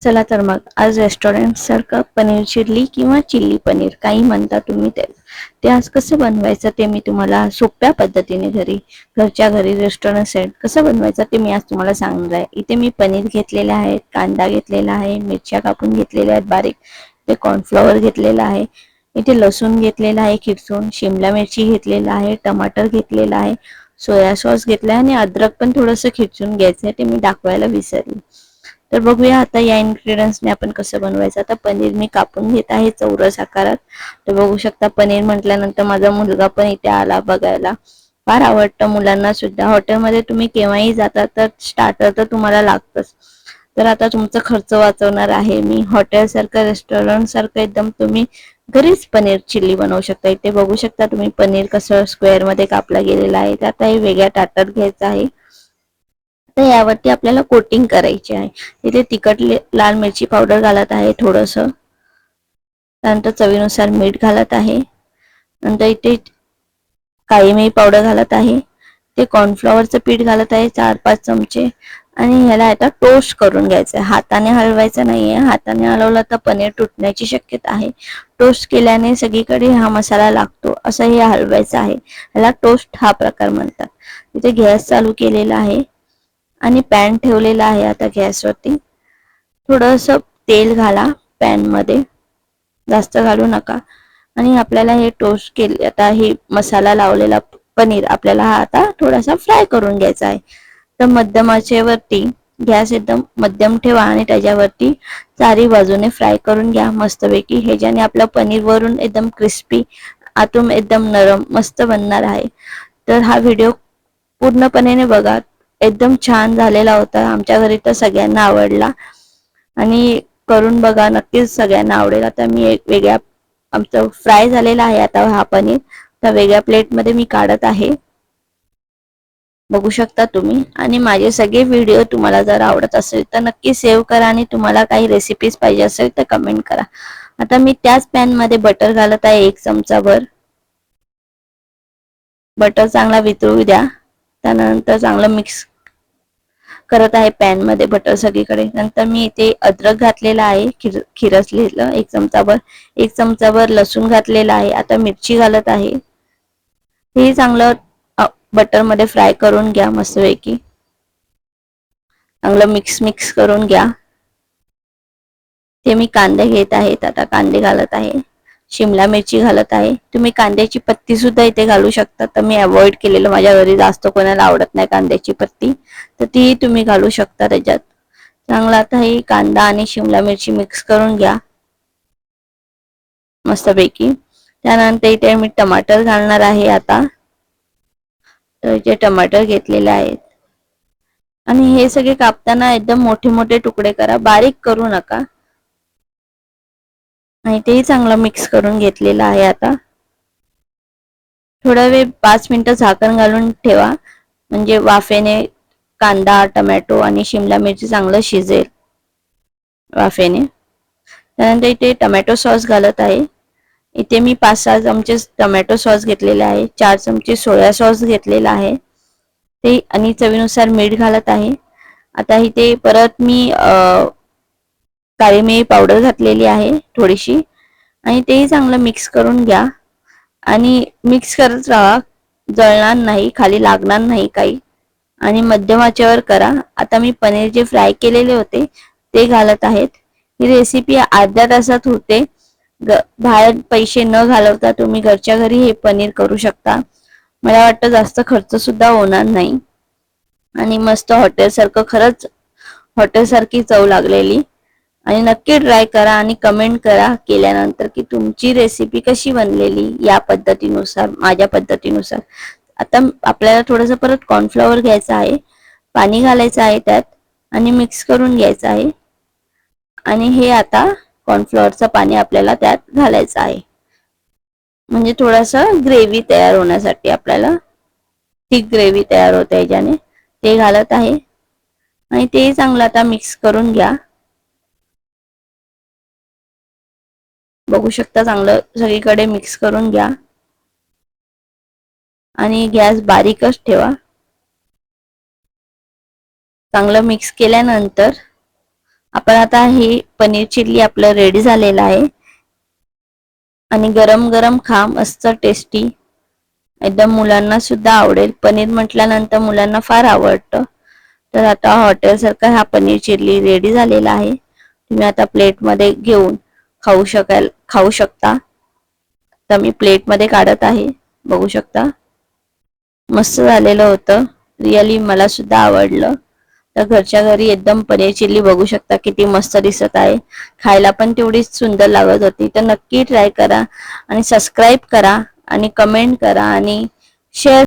चला तर मग आज रेस्टॉरंट सारखं पनीर चिल्ली किंवा चिल्ली पनीर काही म्हणता तुम्ही ते आज कसं बनवायचं ते मी तुम्हाला सोप्या पद्धतीने घरच्या घरी रेस्टॉरंट सेट कसं बनवायचं ते मी आज तुम्हाला सांगणार आहे. इथे मी पनीर घेतलेले आहे, कांदा घेतलेला आहे, मिरच्या कापून घेतलेल्या आहेत बारीक, ते कॉर्नफ्लॉवर घेतलेला आहे, इथे लसूण घेतलेला आहे खिचून, शिमला मिरची घेतलेला आहे, टमाटर घेतलेला आहे, सोया सॉस घेतला आहे आणि अद्रक पण थोडंसं खिचून घ्यायचं आहे, ते मी दाखवायला विसरली. तर बघूया आता या इन्ग्रेडियंट्सने आपण कसं बनवायचं. आता पनीर मी कापून घेत आहे चौरस आकारात. तर बघू शकता पनीर म्हटल्यानंतर माझा मुलगा पण इथे आला बघायला. फार आवडतं मुलांना सुद्धा. हॉटेलमध्ये तुम्ही केव्हाही जाता तर स्टार्टर तर तुम्हाला लागतंच. तर आता तुमचा खर्च वाचवणार आहे मी. हॉटेलसारखं रेस्टॉरंटसारखं एकदम तुम्ही घरीच पनीर चिल्ली बनवू शकता. इथे बघू शकता तुम्ही पनीर कसं स्क्वेअरमध्ये कापला गेलेला आहे. तर आता हे वेगळ्या ताटात घ्यायचं आहे. तर यावरती आपल्याला कोटिंग करायची आहे. इथे तिखट लाल मिरची पावडर घालत आहे थोडंसं, त्यानंतर चवीनुसार मीठ घालत आहे, नंतर इथे काळी मिरी पावडर घालत आहे, ते कॉर्नफ्लॉवरचं पीठ घालत आहे 4-5 चमचे आणि ह्याला आता टोस्ट करून घ्यायचं आहे. हाताने हलवायचं नाहीये. हाताने हलवलं तर पनीर तुटण्याची शक्यता आहे. टोस्ट केल्याने सगळीकडे हा मसाला लागतो असं हे हलवायचं आहे. ह्याला टोस्ट हा प्रकार म्हणतात. इथे गॅस चालू केलेला आहे आणि पॅन ठेवलेला आहे आता गॅसवरती. थोडंसं तेल घाला पॅनमध्ये, जास्त घालू नका. आणि आपल्याला हे टोस्ट केले आता हे मसाला लावलेला पनीर आपल्याला हा आता थोडासा फ्राय करून घ्यायचा आहे. तर मध्यम आचेवरती गॅस एकदम मध्यम ठेवा आणि त्याच्यावरती चारी बाजूने फ्राय करून घ्या मस्तपैकी. ह्याच्याने आपलं पनीर वरून एकदम क्रिस्पी, आतून एकदम नरम मस्त बनणार आहे. तर हा व्हिडिओ पूर्णपणे बघा. एकदम छान झालेला होता. आमच्या घरी तर सगळ्यांना आवडला आणि करून बघा, नक्कीच सगळ्यांना आवडेल. आता मी एक वेगळ्या आमचं फ्राय झालेला आहे आता हा पनीर, तर वेगळ्या प्लेटमध्ये मी काढत आहे. बघू शकता तुम्ही. आणि माझे सगळे व्हिडिओ तुम्हाला जर आवडत असेल तर नक्की सेव्ह करा आणि तुम्हाला काही रेसिपीज पाहिजे असेल तर कमेंट करा. आता मी त्याच पॅनमध्ये बटर घालत आहे 1 चमचाभर. बटर चांगला वितळू द्या. त्यानंतर चांगलं मिक्स करत आहे पॅन मध्ये बटर सगळीकडे. नंतर मी इथे अद्रक घातलेला आहे खिरसलेलं 1 चमचाभर. 1 चमचाभर लसूण घातलेला आहे. आता मिरची घालत आहे. हे चांगलं बटर मध्ये फ्राय करून घ्या मस्तपैकी. चांगलं मिक्स करून घ्या. ते मी कांदे घेत आहेत, आता कांदे घालत आहे, शिमला मिरची घालत आहे. तुम्ही कांद्याची पत्ती सुद्धा इथे घालू शकता. तर मी अवॉइड केलेलं, माझ्या घरी जास्त कोणाला आवडत नाही कांद्याची पत्ती, तर ती तुम्ही घालू शकता त्याच्यात. चांगला आता हे कांदा आणि शिमला मिरची मिक्स करून घ्या मस्तपैकी. त्यानंतर इथे मी टमाटर घालणार आहे आता. तर इथे टमाटर घेतलेले आहेत आणि हे सगळे कापताना एकदम मोठे मोठे तुकडे करा, बारीक करू नका. आणि तेही चांगलं मिक्स करून घेतलेलं आहे. आता थोडा वेळ 5 मिनिटं झाकण घालून ठेवा, म्हणजे वाफेने कांदा, टोमॅटो आणि शिमला मिरची चांगलं शिजेल वाफेने. त्यानंतर इथे टोमॅटो सॉस घालत आहे. इथे मी 5-6 चमचे टोमॅटो सॉस घेतलेला आहे, 4 चमचे सोया सॉस घेतलेला आहे ते, आणि चवीनुसार मीठ घालत आहे. आता इथे परत मी काळी मिरी पावडर घातलेली आहे थोडीशी, आणि तेही चांगलं मिक्स करून घ्या. आणि मिक्स करत राहा, जळणार नाही, खाली लागणार नाही काही. आणि मध्यम आचेवर करा. आता मी पनीर जे फ्राय केलेले होते ते घालत आहेत. ही रेसिपी अर्ध्या तासात होते. बाहेर पैसे न घालवता तुम्ही घरच्या घरी हे पनीर करू शकता. मला वाटतं जास्त खर्च सुद्धा होणार नाही आणि मस्त हॉटेल सारखं, खरंच हॉटेल सारखी चव लागलेली. आणि नक्की ट्राय करा आणि कमेंट करा केल्यानंतर की तुमची रेसिपी कशी बनलेली या पद्धतीनुसार, माझ्या पद्धतीनुसार. आता आपल्याला थोडंसं परत कॉर्नफ्लॉवर घ्यायचं आहे, पाणी घालायचं आहे त्यात आणि मिक्स करून घ्यायचं आहे. आणि हे आता कॉर्नफ्लॉवरचं पाणी आपल्याला त्यात घालायचं आहे, म्हणजे थोडंसं ग्रेव्ही तयार होण्यासाठी, आपल्याला थिक ग्रेव्ही तयार होते याच्याने. ते घालत आहे आणि ते चांगलं आता मिक्स करून घ्या. बघू शकता चांगलं सगळीकडे मिक्स करून घ्या आणि गॅस बारीकच ठेवा. चांगलं मिक्स केल्यानंतर आपण आता हे पनीर चिल्ली आपलं रेडी झालेलं आहे आणि गरम गरम खा, मस्त टेस्टी, एकदम मुलांना सुद्धा आवडेल. पनीर म्हटल्यानंतर मुलांना फार आवडतं. तर आता हॉटेल सारखा हा पनीर चिल्ली रेडी झालेला आहे. तुम्ही आता प्लेटमध्ये घेऊन खाऊ शकता. तर मी प्लेटमध्ये काढत आहे, बघू शकता. मस्त झालेलं होतं, रिअली मला सुद्धा आवडलं. तर घरच्या घरी एकदम पनीर चिल्ली बघू शकता किती मस्त दिसत आहे. खायला पण तेवढीच सुंदर लागत होती. तर नक्की ट्राय करा आणि सबस्क्राईब करा आणि कमेंट करा आणि शेअर